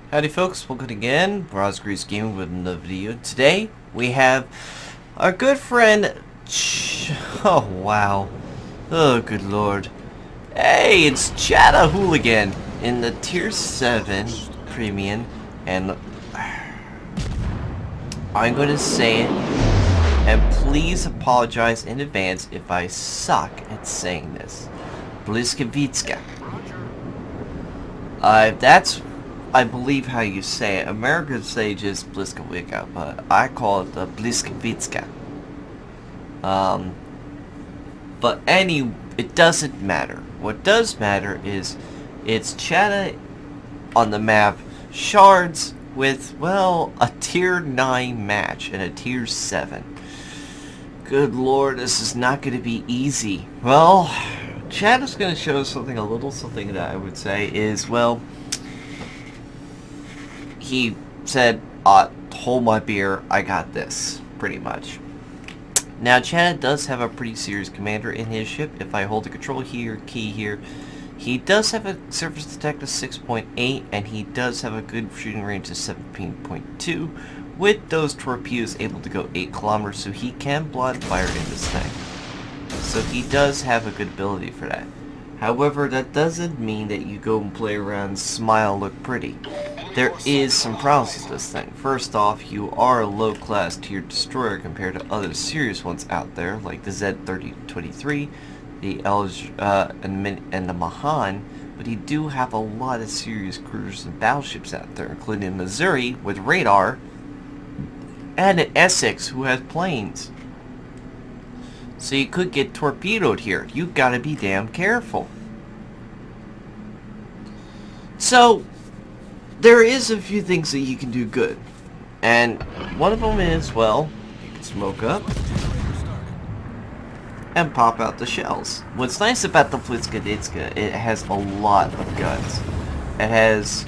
Howdy folks, welcome again. Rosgreaves Gaming with another video. Today we have our good friend oh wow. Oh good lord. Hey, it's Chata Hooligan in the tier 7 premium, and I'm going to say it, and please apologize in advance if I suck at saying this. Blysk. That's, I believe, how you say it. Americans say just Bliskawicka, but I call it the Bliskavitska. But it doesn't matter. What does matter is it's Chata on the map Shards with, well, a tier 9 match and a tier 7. Good lord, this is not going to be easy. Well, Chad is going to show us something that I would say is, well, he said, hold my beer, I got this, pretty much. Now, Chad does have a pretty serious commander in his ship. If I hold the control key here, he does have a surface attack of 6.8, and he does have a good shooting range of 17.2, with those torpedoes able to go 8 kilometers, so he can blind fire in this thing. So he does have a good ability for that. However, that doesn't mean that you go and play around, smile, look pretty. There is some problems with this thing. First off, you are a low-class tier destroyer compared to other serious ones out there, like the Z-3023, the and the Mahan, but you do have a lot of serious cruisers and battleships out there, including Missouri with radar, and an Essex who has planes. So you could get torpedoed here. You gotta be damn careful. So there is a few things that you can do good, and one of them is, well, you can smoke up and pop out the shells. What's nice about the Bliskaditska, it has a lot of guns. It has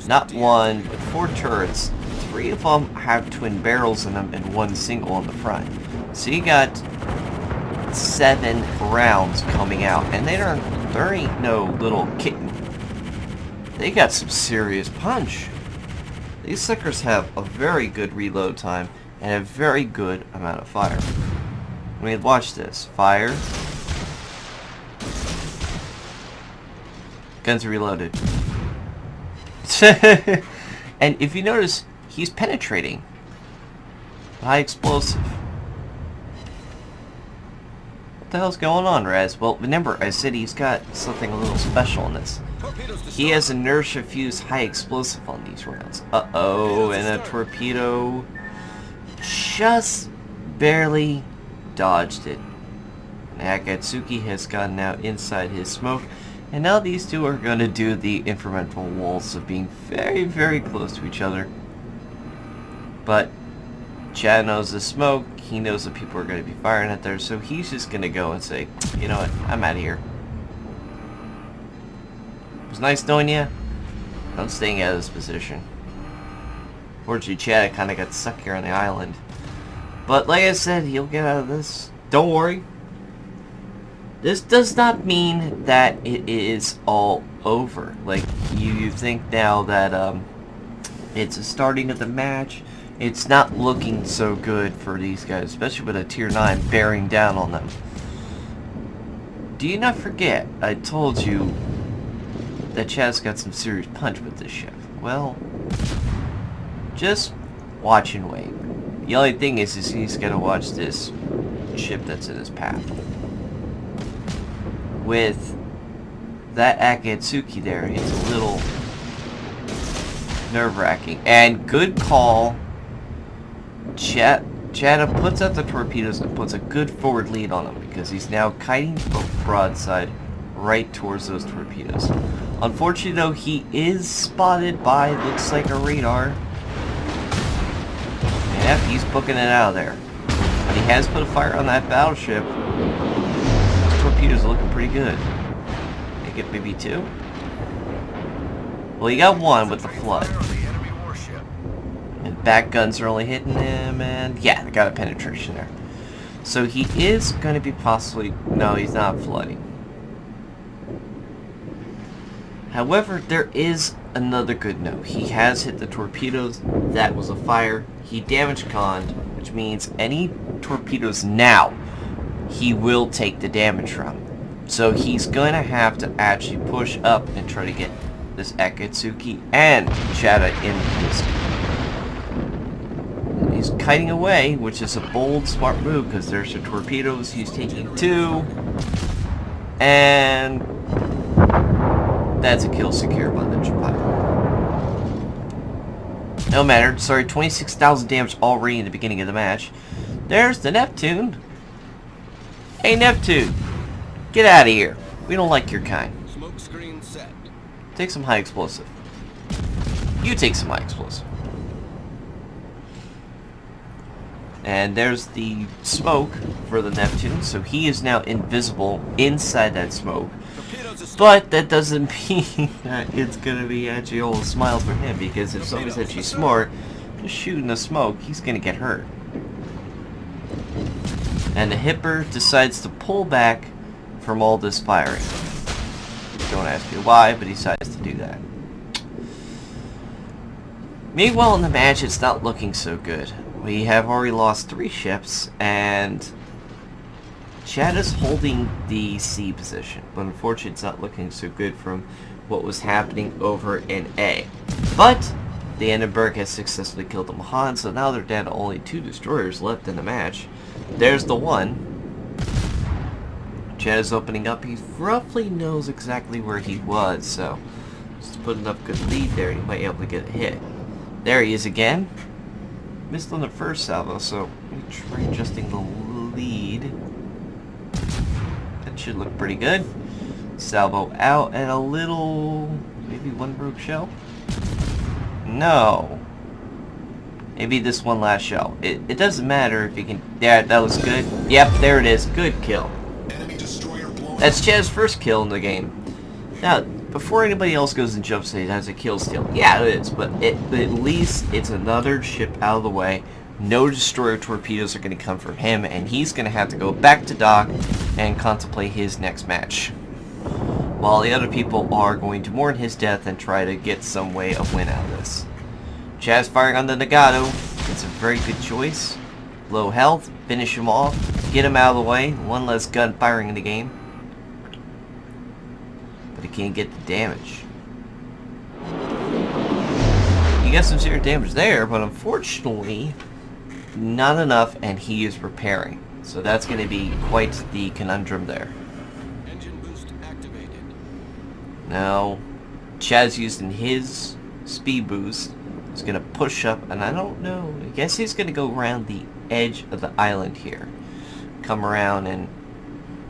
not one, but 4 turrets. 3 of them have twin barrels in them and 1 single on the front. So you got 7 rounds coming out, and there ain't no little kitten. They got some serious punch. These suckers have a very good reload time and a very good amount of fire. I mean, watch this. Fire. Guns are reloaded. And if you notice, he's penetrating. High explosive. What the hell's going on, Raz? Well, remember, I said he's got something a little special in this. He has inertia fused high explosive on these rounds. Uh-oh, and a torpedo just barely dodged it. Akatsuki has gotten out inside his smoke, and now these two are going to do the incremental waltz of being very, very close to each other. But Chad knows the smoke, he knows that people are going to be firing at there, so he's just going to go and say, you know what, I'm out of here. It was nice knowing you. I'm staying out of this position. Fortunately, Chad kind of got stuck here on the island. But like I said, he'll get out of this. Don't worry. This does not mean that it is all over. Like, you think now that it's the starting of the match. It's not looking so good for these guys, especially with a tier 9 bearing down on them. Do you not forget, I told you that Chad's got some serious punch with this ship. Well, just watch and wait. The only thing is he's got to watch this ship that's in his path. With that Akatsuki there, it's a little nerve-wracking. And good call. Chada puts out the torpedoes and puts a good forward lead on him, because he's now kiting broadside right towards those torpedoes. Unfortunately, though, he is spotted by, looks like, a radar. Yep, he's booking it out of there. But he has put a fire on that battleship. Those torpedoes are looking pretty good. They get maybe 2? Well, he got 1 with the flood. And back guns are only hitting him, and yeah, they got a penetration there. So he is going to be possibly... No, he's not flooding. However, there is another good note. He has hit the torpedoes. That was a fire. He damaged Kond, which means any torpedoes now, he will take the damage from. So he's going to have to actually push up and try to get this Akatsuki and Chata in this. He's kiting away, which is a bold, smart move, because there's the torpedoes. He's taking 2. And that's a kill secure by the Japan. No matter. Sorry, 26,000 damage already in the beginning of the match. There's the Neptune. Hey, Neptune. Get out of here. We don't like your kind. Smoke screen set. Take some high explosive. You take some high explosive. And there's the smoke for the Neptune, so he is now invisible inside that smoke. But that doesn't mean that it's going to be actually all a smile for him, because if somebody's actually smart, just shooting the smoke, he's going to get hurt. And the Hipper decides to pull back from all this firing. Don't ask me why, but he decides to do that. Meanwhile in the match, it's not looking so good. We have already lost 3 ships, and Chad is holding the C position, but unfortunately it's not looking so good from what was happening over in A. But the Annenberg has successfully killed the Mahan, so now they're down to only 2 destroyers left in the match. There's the one. Chad is opening up. He roughly knows exactly where he was, so just to put enough good lead there, he might be able to get a hit. There he is again. Missed on the first salvo, so let me try adjusting the lead. That should look pretty good. Salvo out and a little, maybe 1 rogue shell? No. Maybe this one last shell. It doesn't matter if you can. Yeah, that was good. Yep, there it is. Good kill. That's Chad's first kill in the game. Now, before anybody else goes and jumps and has a kill steal, yeah, it is, but at least it's another ship out of the way. No destroyer torpedoes are going to come from him, and he's going to have to go back to dock and contemplate his next match. While the other people are going to mourn his death and try to get some way of win out of this. Chad's firing on the Nagato. It's a very good choice. Low health, finish him off, get him out of the way. 1 less gun firing in the game. But he can't get the damage. He got some serious damage there, but unfortunately, not enough, and he is repairing. So that's going to be quite the conundrum there. Engine boost activated. Now, Chad's using his speed boost. He's going to push up, and I don't know. I guess he's going to go around the edge of the island here. Come around and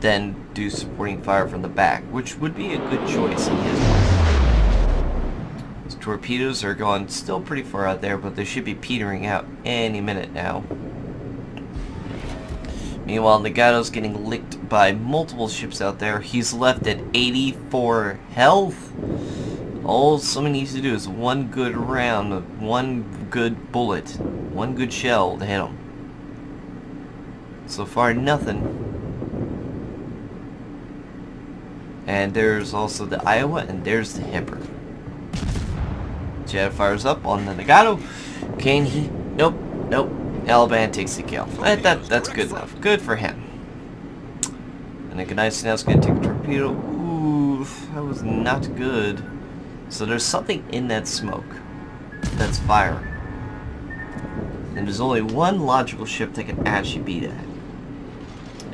then do supporting fire from the back, which would be a good choice in his mind. His torpedoes are going still pretty far out there, but they should be petering out any minute now. Meanwhile, Nagato's getting licked by multiple ships out there. He's left at 84 health. All someone needs to do is 1 good round, 1 good bullet, 1 good shell to hit him. So far, nothing. And there's also the Iowa, and there's the Hipper. Chad fires up on the Nagato. Can he? Nope, nope. Alabama takes the kill. That's good enough. Good for him. And the Gneiss now is going to take a torpedo. Ooh, that was not good. So there's something in that smoke that's firing. And there's only 1 logical ship that can actually beat that.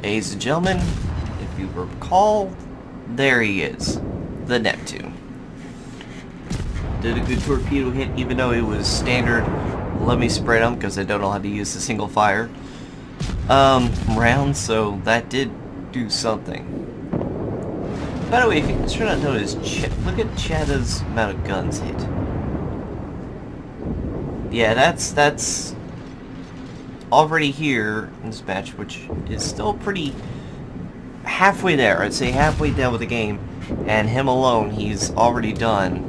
Ladies and gentlemen, if you recall, there he is. The Neptune. Did a good torpedo hit, even though it was standard. Let me spread them, because I don't know how to use the single fire round, so that did do something. By the way, if you can try not to notice, look at Chada's amount of guns hit. Yeah, that's already here in this match, which is still pretty halfway there. I'd say halfway down with the game, and him alone, he's already done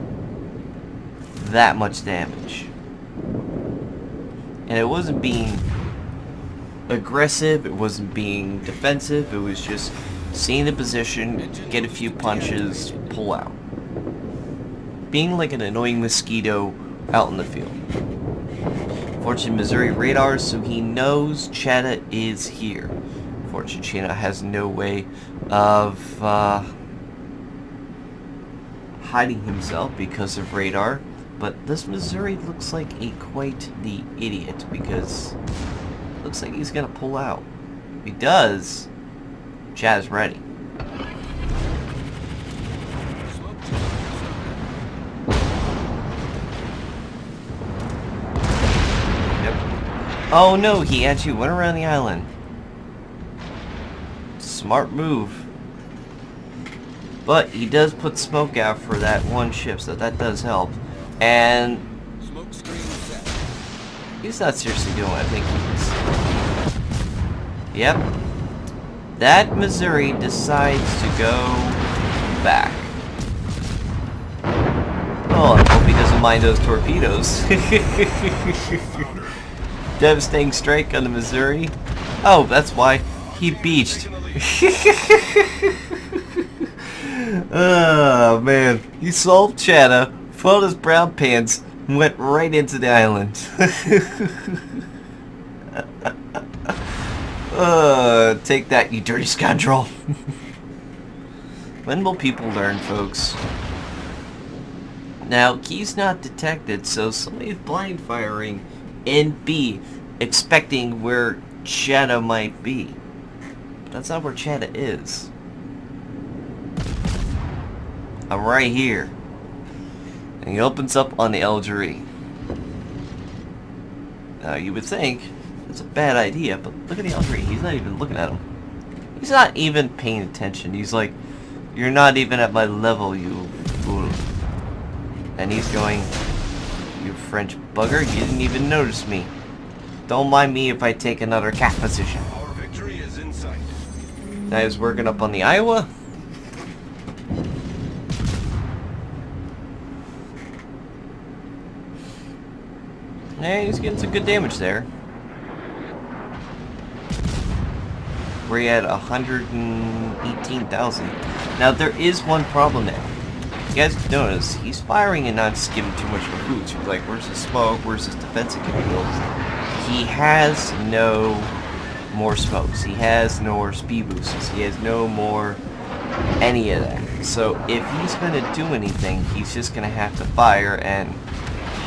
that much damage. And it wasn't being aggressive, it wasn't being defensive, it was just seeing the position, get a few punches, pull out. being like an annoying mosquito out in the field. Fortune Missouri radar, so he knows Chetta is here. Fortune Chetta has no way of hiding himself because of radar. But this Missouri looks like quite the idiot, because it looks like he's gonna pull out. If he does, Chad's ready. Yep. Oh no, he actually went around the island. Smart move. But he does put smoke out for that one ship, so that does help. And Smoke screen set. he's not seriously doing what I think he is. Yep. That Missouri decides to go back. Oh, I hope he doesn't mind those torpedoes. Devastating strike on the Missouri. Oh, that's why he beached. Oh, man. He solved Chetta, filled his brown pants, and went right into the island. Take that, you dirty scoundrel. When will people learn, folks? Now, key's not detected, so somebody's blind firing in B, expecting where Chetta might be. That's not where Chetta is. I'm right here. And he opens up on the Algerie. Now, you would think it's a bad idea, but look at the Algerie. He's not even looking at him. He's not even paying attention. He's like, you're not even at my level, you fool. And he's going, you French bugger, you didn't even notice me. Don't mind me if I take another cat position. Our victory is in sight. Now he's working up on the Iowa. Yeah, he's getting some good damage there. Where he had 118,000. Now there is one problem there. You guys notice he's firing and not skimming too much for food. So he's like, where's the smoke? Where's his defensive capabilities? He has no more smokes. He has no more speed boosts. He has no more any of that. So if he's going to do anything, he's just going to have to fire and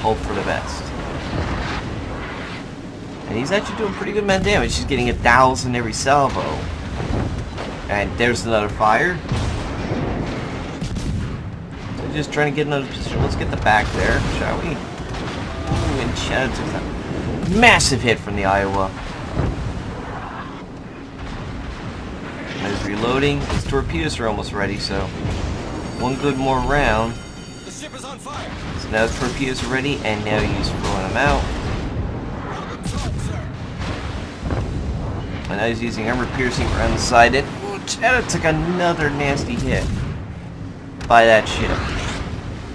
hope for the best. And he's actually doing pretty good amount of damage. He's getting 1,000 every salvo. And there's another fire. So just trying to get another position. Let's get the back there, shall we? Ooh, and Chad took that massive hit from the Iowa. And he's reloading. His torpedoes are almost ready, so one good more round. The ship is on fire. So now his torpedoes are ready, and now he's throwing them out. And now he's using armor piercing around the side. And ooh, Chetta took another nasty hit by that ship.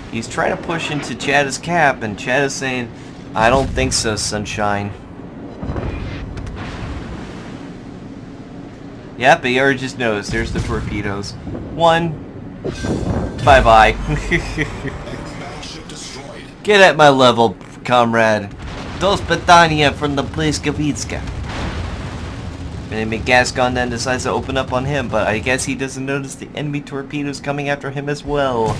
He's trying to push into Chetta's cap, and Chetta's saying, I don't think so, sunshine. Yep, he already just knows. There's the torpedoes. One. Bye-bye. Get at my level, comrade. Dos Petania from the Blysk. Enemy Gascon then decides to open up on him, but I guess he doesn't notice the enemy torpedoes coming after him as well.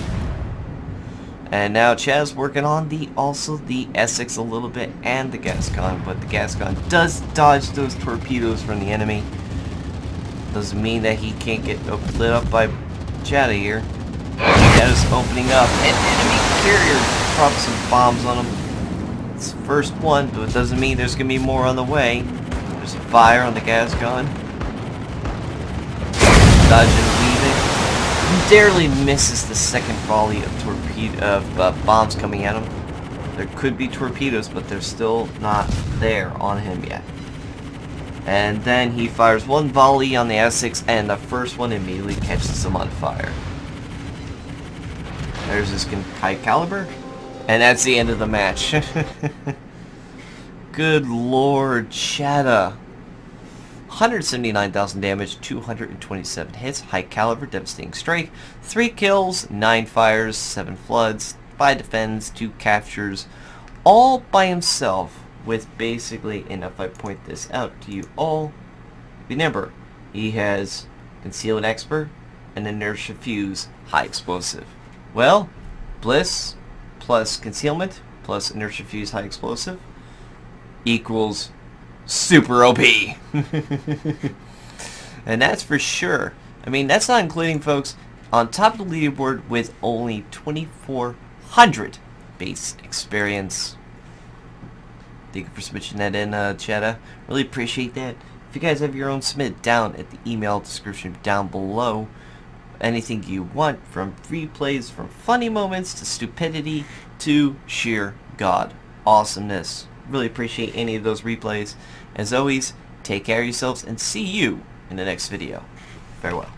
And now Chad's working on also the Essex a little bit and the Gascon, but the Gascon does dodge those torpedoes from the enemy. Doesn't mean that he can't get lit up by Chad here. Chad's opening up, and enemy carrier drops some bombs on him. It's the first one, but it doesn't mean there's gonna be more on the way. There's a fire on the Gascon. Dodging and weaving. Barely misses the second volley of bombs coming at him. There could be torpedoes, but they're still not there on him yet. And then he fires one volley on the Essex, and the first one immediately catches him on fire. There's his high caliber, and that's the end of the match. Good lord, Chetta. 179,000 damage, 227 hits, high caliber, devastating strike, 3 kills, 9 fires, 7 floods, 5 defends, 2 captures, all by himself with basically, and if I point this out to you all, remember, he has Concealed Expert and Inertia Fuse High Explosive. Well, Blysk plus Concealment plus Inertia Fuse High Explosive equals super OP. And that's for sure. I mean, that's not including, folks, on top of the leaderboard with only 2,400 base experience. Thank you for switching that in, Chetta. Really appreciate that. If you guys have your own, submit it down at the email description down below. Anything you want, from replays, from funny moments to stupidity to sheer god awesomeness. Really appreciate any of those replays. As always, take care of yourselves and see you in the next video. Farewell.